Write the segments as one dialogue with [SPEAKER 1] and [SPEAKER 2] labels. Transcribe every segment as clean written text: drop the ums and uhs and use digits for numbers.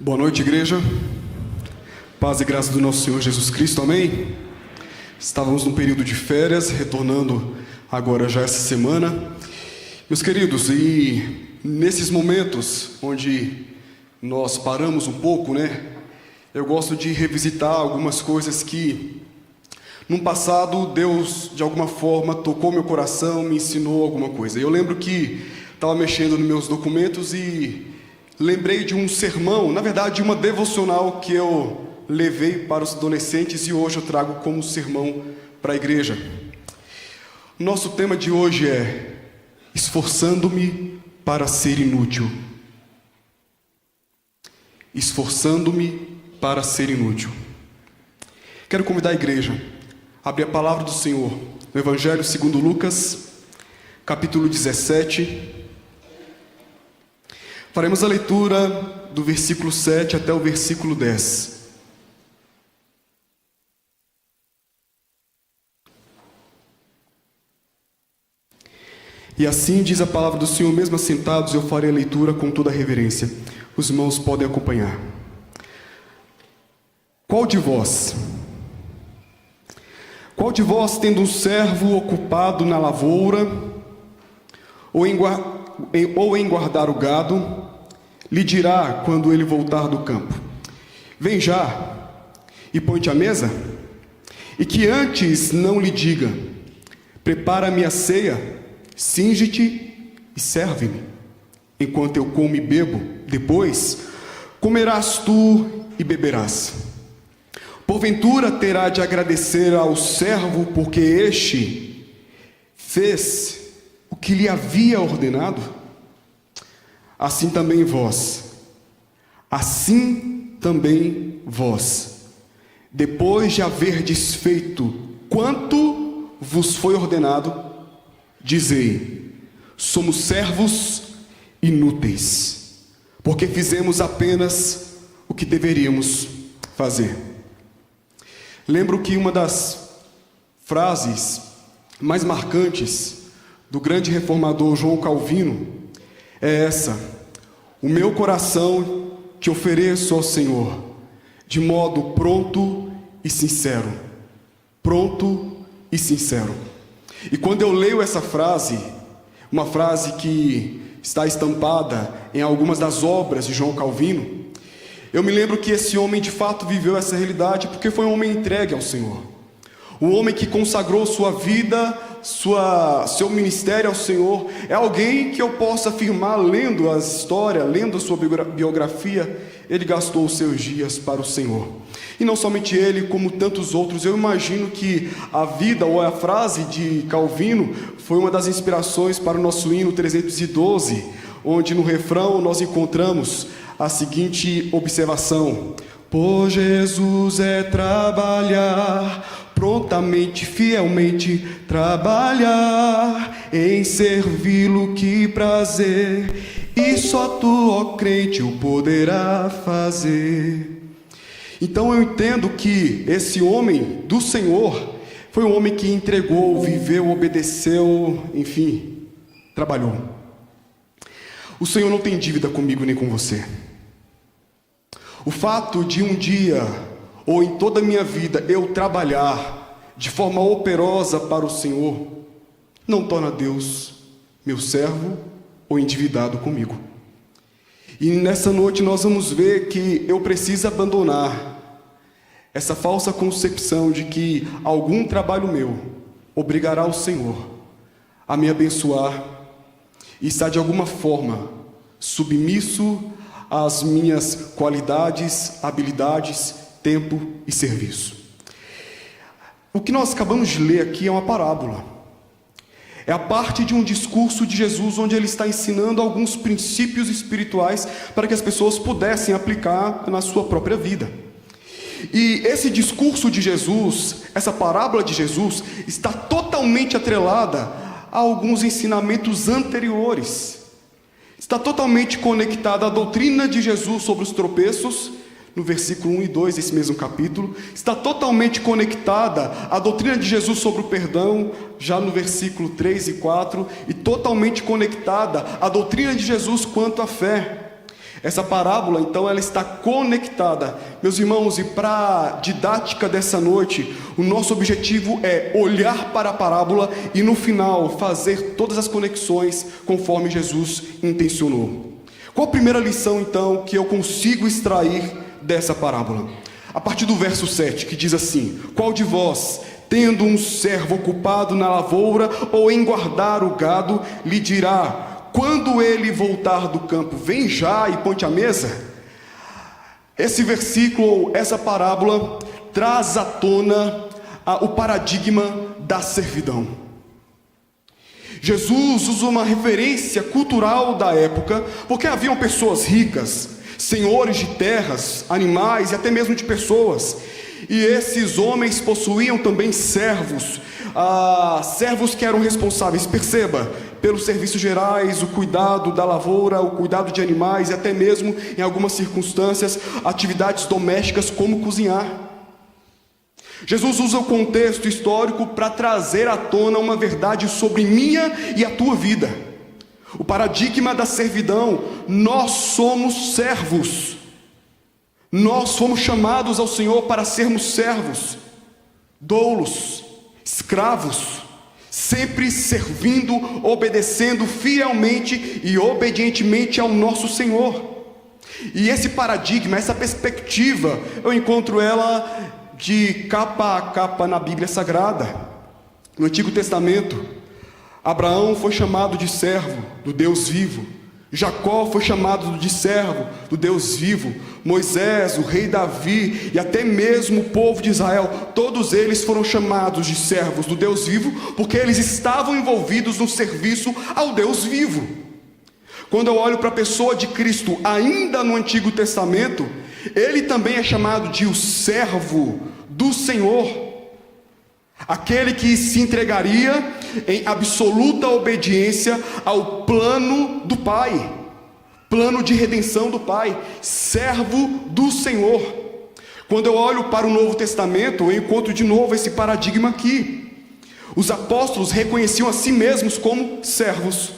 [SPEAKER 1] Boa noite, igreja. Paz e graça do nosso Senhor Jesus Cristo, amém? Estávamos num período de férias, retornando agora já essa semana. Meus queridos, e nesses momentos onde nós paramos um pouco, eu gosto de revisitar algumas coisas que no passado Deus de alguma forma tocou meu coração, me ensinou alguma coisa. Eu lembro que estava mexendo nos meus documentos e lembrei de um sermão, na verdade uma devocional que eu levei para os adolescentes e hoje eu trago como sermão para a igreja. Nosso tema de hoje é esforçando-me para ser inútil. Esforçando-me para ser inútil. Quero convidar a igreja a abrir a palavra do Senhor no Evangelho segundo Lucas, capítulo 17. Faremos a leitura do versículo 7 até o versículo 10. E assim diz a palavra do Senhor: mesmo assentados eu farei a leitura com toda a reverência. Os irmãos podem acompanhar. Qual de vós, tendo um servo ocupado na lavoura, ou em guardar o gado, lhe dirá quando ele voltar do campo: vem já e põe-te à mesa? E que antes não lhe diga: prepara-me a ceia, cinge-te e serve-me, enquanto eu como e bebo, depois comerás tu e beberás. Porventura terá de agradecer ao servo porque este fez o que lhe havia ordenado? Assim também vós, depois de haverdes feito quanto vos foi ordenado, dizei: somos servos inúteis, porque fizemos apenas o que deveríamos fazer. Lembro que uma das frases mais marcantes do grande reformador João Calvino é essa: o meu coração te ofereço ao Senhor, de modo pronto e sincero. Pronto e sincero. E quando eu leio essa frase, uma frase que está estampada em algumas das obras de João Calvino, eu me lembro que esse homem de fato viveu essa realidade, porque foi um homem entregue ao Senhor. Um homem que consagrou sua vida, seu ministério ao Senhor. É alguém que eu posso afirmar, lendo a história, lendo a sua biografia, ele gastou os seus dias para o Senhor. E não somente ele, como tantos outros. Eu imagino que a vida ou a frase de Calvino foi uma das inspirações para o nosso hino 312, onde no refrão nós encontramos a seguinte observação: por Jesus é trabalhar, prontamente, fielmente trabalhar, em servi-lo que prazer, e só tu, ó crente, o poderá fazer. Então eu entendo que esse homem do Senhor foi um homem que entregou, viveu, obedeceu, enfim, trabalhou. O Senhor não tem dívida comigo nem com você. O fato de um dia, ou em toda a minha vida, eu trabalhar de forma operosa para o Senhor, não torna Deus meu servo ou endividado comigo. E nessa noite nós vamos ver que eu preciso abandonar essa falsa concepção de que algum trabalho meu obrigará o Senhor a me abençoar e estar de alguma forma submisso às minhas qualidades, habilidades, tempo e serviço. O que nós acabamos de ler aqui é uma parábola. É a parte de um discurso de Jesus onde ele está ensinando alguns princípios espirituais para que as pessoas pudessem aplicar na sua própria vida. E esse discurso de Jesus, essa parábola de Jesus, está totalmente atrelada a alguns ensinamentos anteriores. Está totalmente conectada à doutrina de Jesus sobre os tropeços, no versículo 1 e 2 desse mesmo capítulo. Está totalmente conectada à doutrina de Jesus sobre o perdão, já no versículo 3 e 4. E totalmente conectada à doutrina de Jesus quanto à fé. Essa parábola, então, ela está conectada. Meus irmãos, e para a didática dessa noite, o nosso objetivo é olhar para a parábola e, no final, fazer todas as conexões conforme Jesus intencionou. Qual a primeira lição, então, que eu consigo extrair dessa parábola? A partir do verso 7, que diz assim: qual de vós, tendo um servo ocupado na lavoura ou em guardar o gado, lhe dirá, quando ele voltar do campo, vem já e põe-te à mesa? Esse versículo, essa parábola, traz à tona o paradigma da servidão. Jesus usa uma referência cultural da época, porque haviam pessoas ricas, senhores de terras, animais e até mesmo de pessoas. E esses homens possuíam também servos, servos que eram responsáveis, perceba, pelos serviços gerais, o cuidado da lavoura, o cuidado de animais e até mesmo, em algumas circunstâncias, atividades domésticas como cozinhar. Jesus usa o contexto histórico para trazer à tona uma verdade sobre minha e a tua vida. O paradigma da servidão: nós somos servos. Nós fomos chamados ao Senhor para sermos servos, doulos, escravos, sempre servindo, obedecendo fielmente e obedientemente ao nosso Senhor. E esse paradigma, essa perspectiva, eu encontro ela de capa a capa na Bíblia Sagrada. No Antigo Testamento, Abraão foi chamado de servo do Deus vivo. Jacó foi chamado de servo do Deus vivo. Moisés, o rei Davi e até mesmo o povo de Israel, todos eles foram chamados de servos do Deus vivo, porque eles estavam envolvidos no serviço ao Deus vivo. Quando eu olho para a pessoa de Cristo, ainda no Antigo Testamento, ele também é chamado de o servo do Senhor, aquele que se entregaria em absoluta obediência ao plano do Pai, plano de redenção do Pai, servo do Senhor. Quando eu olho para o Novo Testamento, eu encontro de novo esse paradigma aqui. Os apóstolos reconheciam a si mesmos como servos,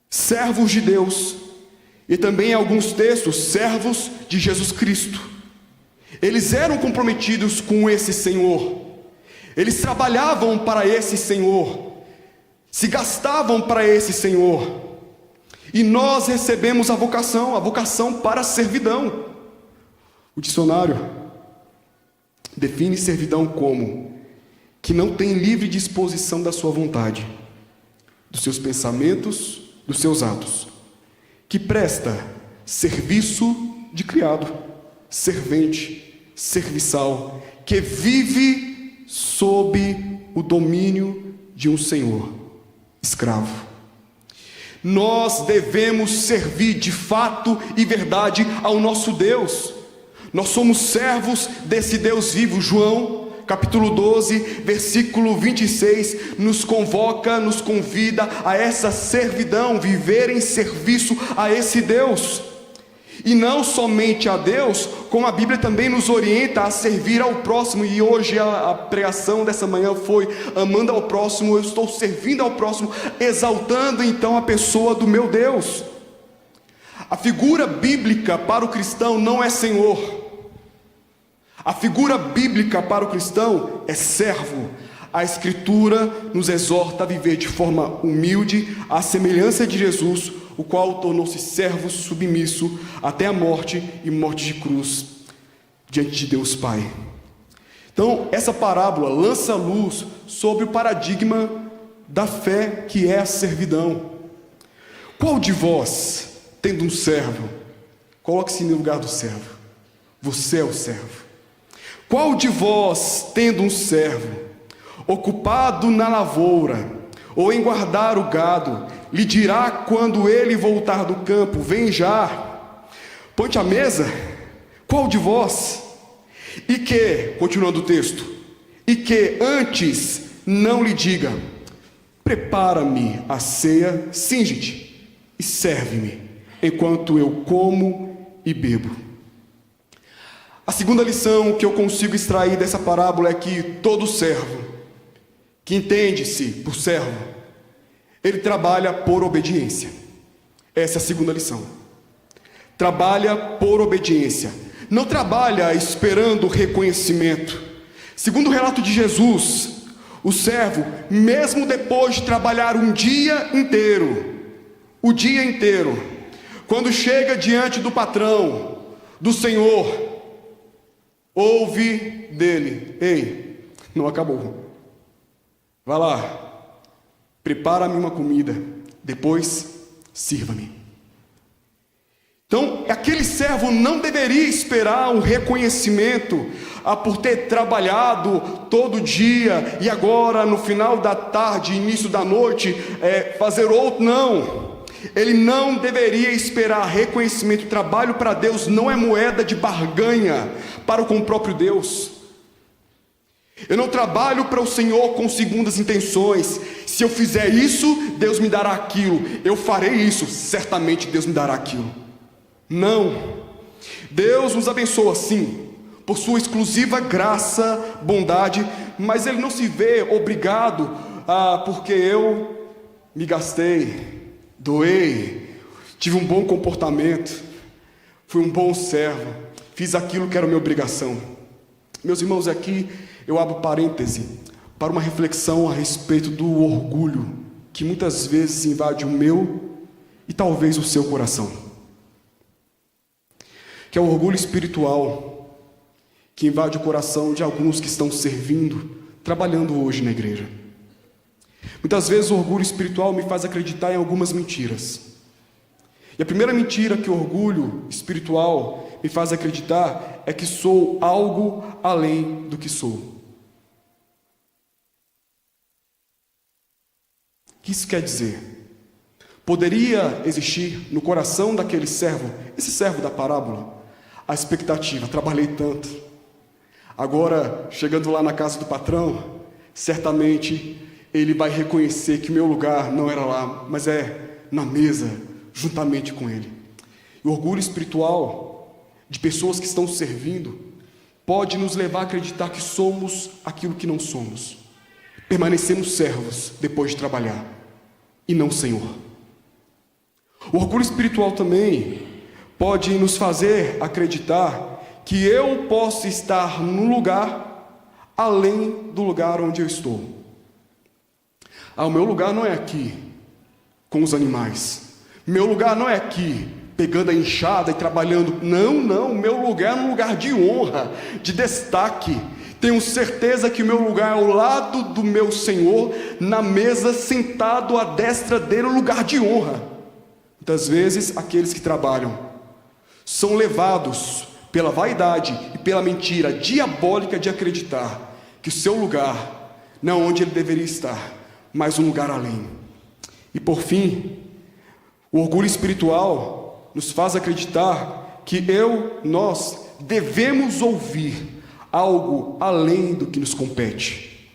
[SPEAKER 1] servos de Deus, e também em alguns textos, servos de Jesus Cristo. Eles eram comprometidos com esse Senhor. Eles trabalhavam para esse Senhor, se gastavam para esse Senhor. E nós recebemos a vocação para a servidão. O dicionário define servidão como que não tem livre disposição da sua vontade, dos seus pensamentos, dos seus atos, que presta serviço de criado, servente, serviçal, que vive sob o domínio de um senhor, escravo. Nós devemos servir de fato e verdade ao nosso Deus. Nós somos servos desse Deus vivo. João, capítulo 12, versículo 26, nos convoca, nos convida a essa servidão, viver em serviço a esse Deus. E não somente a Deus, como a Bíblia também nos orienta a servir ao próximo. E hoje a pregação dessa manhã foi amando ao próximo. Eu estou servindo ao próximo, exaltando então a pessoa do meu Deus. A figura bíblica para o cristão não é senhor. A figura bíblica para o cristão é servo. A Escritura nos exorta a viver de forma humilde, à semelhança de Jesus, o qual tornou-se servo submisso até a morte e morte de cruz diante de Deus Pai. Então, essa parábola lança luz sobre o paradigma da fé, que é a servidão. Qual de vós, tendo um servo, coloque-se no lugar do servo, você é o servo. Qual de vós, tendo um servo, ocupado na lavoura, ou em guardar o gado, lhe dirá quando ele voltar do campo, vem já, põe-te à mesa? Qual de vós? E que, continuando o texto, e que antes não lhe diga, prepara-me a ceia, cinge-te e serve-me, enquanto eu como e bebo. A segunda lição que eu consigo extrair dessa parábola é que todo servo, que entende-se por servo, ele trabalha por obediência. Essa é a segunda lição. trabalha por obediência, não trabalha esperando reconhecimento. Segundo o relato de Jesus, o servo, mesmo depois de trabalhar um dia inteiro, o dia inteiro, quando chega diante do patrão, do Senhor, ouve dele: ei, não acabou, vai lá, prepara-me uma comida, depois sirva-me. Então, aquele servo não deveria esperar um reconhecimento por ter trabalhado todo dia e agora no final da tarde, início da noite, fazer outro. Não, ele não deveria esperar reconhecimento. Trabalho para Deus não é moeda de barganha para com o próprio Deus. Eu não trabalho para o Senhor com segundas intenções. Se eu fizer isso, Deus me dará aquilo. Eu farei isso, certamente Deus me dará aquilo. Não, Deus nos abençoa sim, por sua exclusiva graça, bondade, mas Ele não se vê obrigado porque eu me gastei, doei, tive um bom comportamento, fui um bom servo, fiz aquilo que era minha obrigação. Meus irmãos, aqui eu abro parêntese para uma reflexão a respeito do orgulho que muitas vezes invade o meu e talvez o seu coração, que é o orgulho espiritual que invade o coração de alguns que estão servindo, trabalhando hoje na igreja. Muitas vezes o orgulho espiritual me faz acreditar em algumas mentiras. E a primeira mentira que o orgulho espiritual me faz acreditar é que sou algo além do que sou. O que isso quer dizer? Poderia existir no coração daquele servo, esse servo da parábola, a expectativa: trabalhei tanto, agora chegando lá na casa do patrão, certamente ele vai reconhecer que meu lugar não era lá, mas é na mesa, juntamente com ele. E o orgulho espiritual de pessoas que estão servindo pode nos levar a acreditar que somos aquilo que não somos. Permanecemos servos depois de trabalhar, e não Senhor. O orgulho espiritual também pode nos fazer acreditar que eu posso estar num lugar além do lugar onde eu estou. O meu lugar não é aqui com os animais. Meu lugar não é aqui pegando a enxada e trabalhando. Não, meu lugar é um lugar de honra, de destaque. Tenho certeza que o meu lugar é ao lado do meu Senhor, na mesa, sentado à destra dele, um lugar de honra. Muitas vezes aqueles que trabalham são levados pela vaidade e pela mentira diabólica de acreditar que o seu lugar não é onde ele deveria estar, mas um lugar além. E por fim, o orgulho espiritual nos faz acreditar que nós devemos ouvir algo além do que nos compete.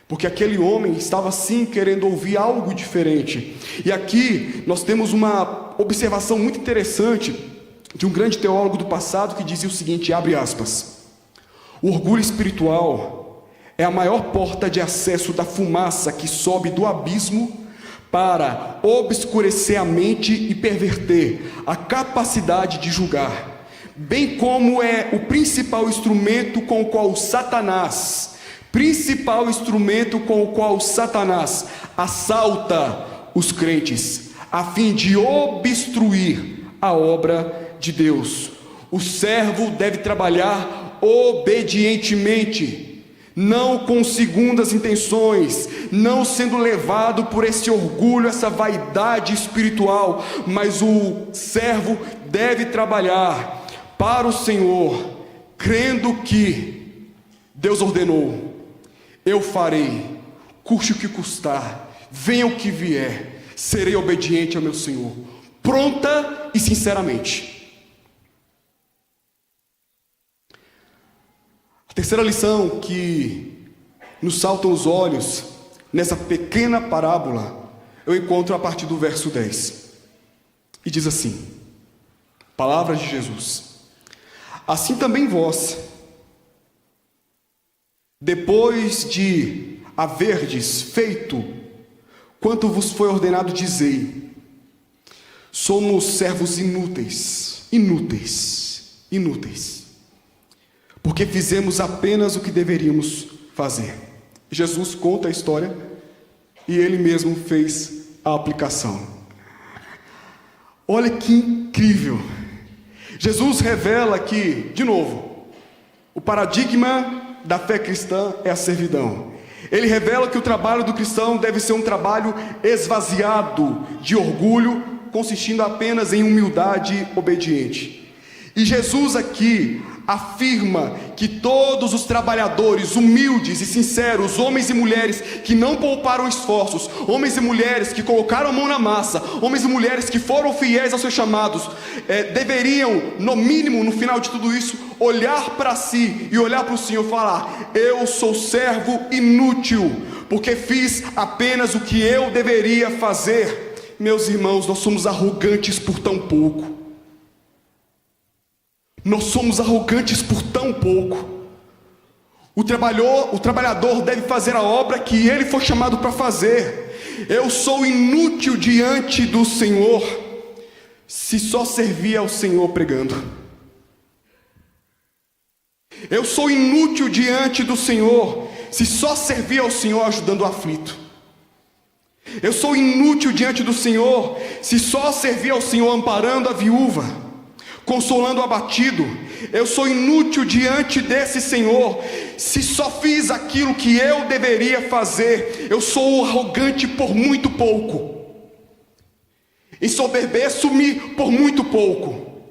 [SPEAKER 1] Porque aquele homem estava sim querendo ouvir algo diferente. E aqui nós temos uma observação muito interessante de um grande teólogo do passado que dizia o seguinte, abre aspas: o orgulho espiritual é a maior porta de acesso da fumaça que sobe do abismo para obscurecer a mente e perverter a capacidade de julgar, bem como é o principal instrumento com o qual Satanás assalta os crentes, a fim de obstruir a obra de Deus. O servo deve trabalhar obedientemente, não com segundas intenções, não sendo levado por esse orgulho, essa vaidade espiritual, mas o servo deve trabalhar para o Senhor, crendo que Deus ordenou: eu farei, custe o que custar, venha o que vier, serei obediente ao meu Senhor, pronta e sinceramente. A terceira lição que nos salta aos olhos nessa pequena parábola eu encontro a partir do verso 10. E diz assim, palavras de Jesus: assim também vós, depois de haverdes feito quanto vos foi ordenado, dizei: somos servos inúteis, porque fizemos apenas o que deveríamos fazer. Jesus conta a história e ele mesmo fez a aplicação. Olha que incrível! Jesus revela que, de novo, o paradigma da fé cristã é a servidão. Ele revela que o trabalho do cristão deve ser um trabalho esvaziado de orgulho, consistindo apenas em humildade obediente. E Jesus aqui afirma que todos os trabalhadores humildes e sinceros, homens e mulheres que não pouparam esforços, homens e mulheres que colocaram a mão na massa, homens e mulheres que foram fiéis aos seus chamados, deveriam, no mínimo, no final de tudo isso, olhar para si e olhar para o Senhor e falar: eu sou servo inútil, porque fiz apenas o que eu deveria fazer. Meus irmãos, nós somos arrogantes por tão pouco. Nós somos arrogantes por tão pouco. O trabalhador deve fazer a obra que ele foi chamado para fazer. Eu sou inútil diante do Senhor se só servir ao Senhor pregando. Eu sou inútil diante do Senhor se só servir ao Senhor ajudando o aflito. Eu sou inútil diante do Senhor se só servir ao Senhor amparando a viúva, consolando o abatido. Eu sou inútil diante desse Senhor se só fiz aquilo que eu deveria fazer. Eu sou arrogante por muito pouco, ensoberbeço-me por muito pouco,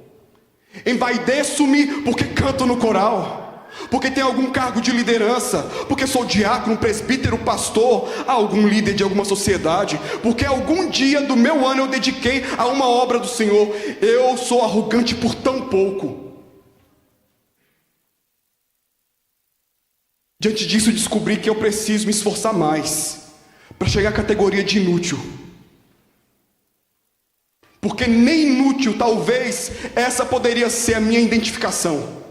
[SPEAKER 1] envaideço-me porque canto no coral, porque tenho algum cargo de liderança, porque sou diácono, presbítero, pastor, algum líder de alguma sociedade, porque algum dia do meu ano eu dediquei a uma obra do Senhor. Eu sou arrogante por tão pouco. Diante disso, descobri que eu preciso me esforçar mais para chegar à categoria de inútil. Porque nem inútil, talvez essa poderia ser a minha identificação.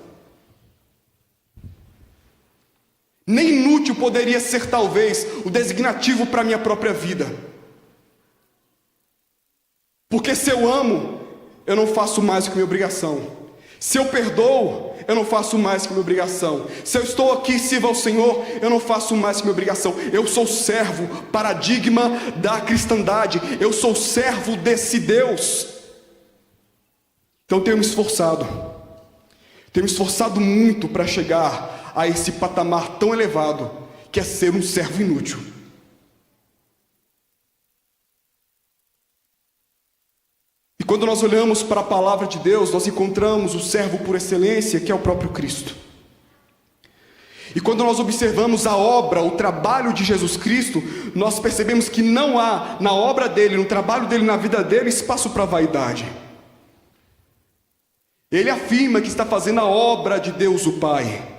[SPEAKER 1] Nem inútil poderia ser, talvez, o designativo para a minha própria vida. Porque se eu amo, eu não faço mais do que minha obrigação. Se eu perdoo, eu não faço mais que minha obrigação. Se eu estou aqui e sirvo ao Senhor, eu não faço mais que minha obrigação. Eu sou servo, paradigma da cristandade. Eu sou servo desse Deus. Então tenho me esforçado muito para chegar a esse patamar tão elevado, que é ser um servo inútil. E quando nós olhamos para a palavra de Deus, nós encontramos o servo por excelência, que é o próprio Cristo. E quando nós observamos a obra, o trabalho de Jesus Cristo, nós percebemos que não há na obra dele, no trabalho dele, na vida dele, espaço para vaidade. Ele afirma que está fazendo a obra de Deus o Pai.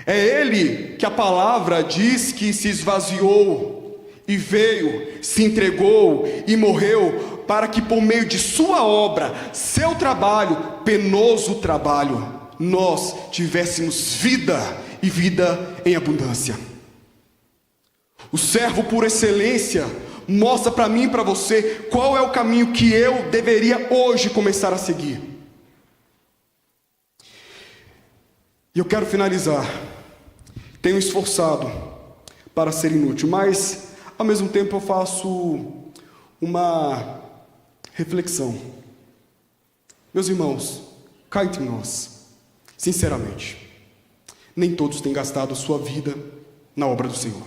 [SPEAKER 1] É ele que a palavra diz que se esvaziou e veio, se entregou e morreu, para que por meio de sua obra, seu trabalho, penoso trabalho, nós tivéssemos vida e vida em abundância. O servo por excelência mostra para mim e para você qual é o caminho que eu deveria hoje começar a seguir. E eu quero finalizar. Tenho esforçado para ser inútil, mas ao mesmo tempo eu faço uma reflexão. Meus irmãos, cá entre nós, sinceramente, nem todos têm gastado a sua vida na obra do Senhor.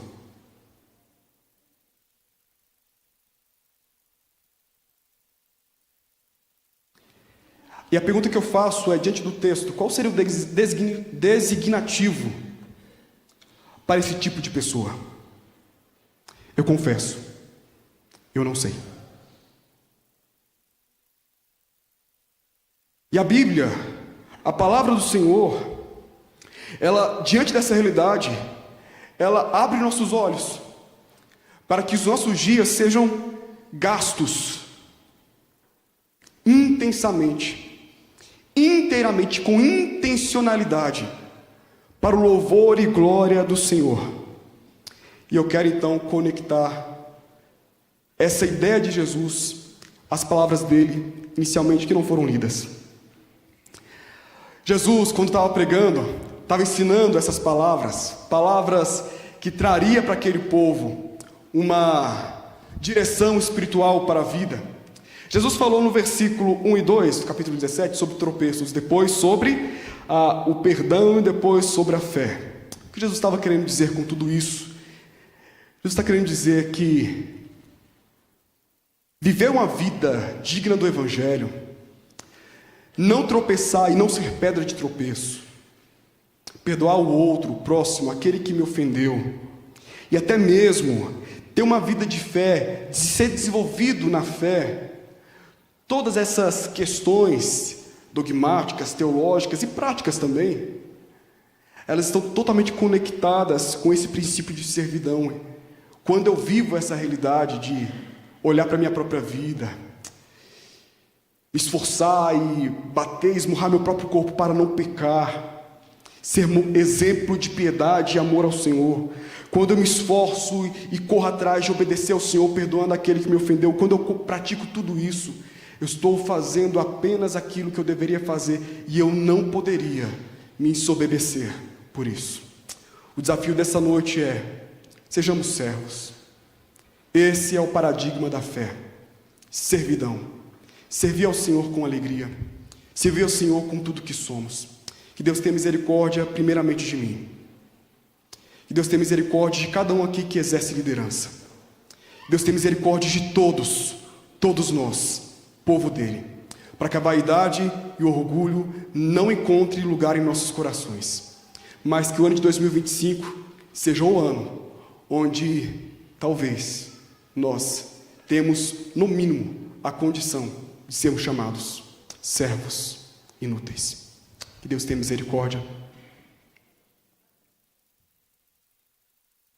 [SPEAKER 1] E a pergunta que eu faço é, diante do texto, qual seria o designativo para esse tipo de pessoa? Eu confesso, eu não sei. E a Bíblia, a palavra do Senhor, ela, diante dessa realidade, ela abre nossos olhos para que os nossos dias sejam gastos intensamente, inteiramente, com intencionalidade, para o louvor e glória do Senhor. E eu quero então conectar essa ideia de Jesus as palavras dele, inicialmente, que não foram lidas. Jesus, quando estava pregando, estava ensinando essas palavras que traria para aquele povo uma direção espiritual para a vida. Jesus falou no versículo 1 e 2, do capítulo 17, sobre tropeços, depois sobre o perdão e depois sobre a fé. O que Jesus estava querendo dizer com tudo isso? Jesus está querendo dizer que viver uma vida digna do Evangelho, não tropeçar e não ser pedra de tropeço, perdoar o outro, o próximo, aquele que me ofendeu, e até mesmo ter uma vida de fé, de ser desenvolvido na fé. Todas essas questões dogmáticas, teológicas e práticas também, elas estão totalmente conectadas com esse princípio de servidão. Quando eu vivo essa realidade de olhar para a minha própria vida, me esforçar e bater, esmurrar meu próprio corpo para não pecar, ser exemplo de piedade e amor ao Senhor. Quando eu me esforço e corro atrás de obedecer ao Senhor, perdoando aquele que me ofendeu, quando eu pratico tudo isso, eu estou fazendo apenas aquilo que eu deveria fazer e eu não poderia me ensoberbecer por isso. O desafio dessa noite é: sejamos servos. Esse é o paradigma da fé. Servidão. Servir ao Senhor com alegria. Servir ao Senhor com tudo que somos. Que Deus tenha misericórdia primeiramente de mim. Que Deus tenha misericórdia de cada um aqui que exerce liderança. Que Deus tenha misericórdia de todos nós, povo dele, para que a vaidade e o orgulho não encontrem lugar em nossos corações, mas que o ano de 2025 seja o ano onde talvez nós temos, no mínimo, a condição de sermos chamados servos inúteis. Que Deus tenha misericórdia.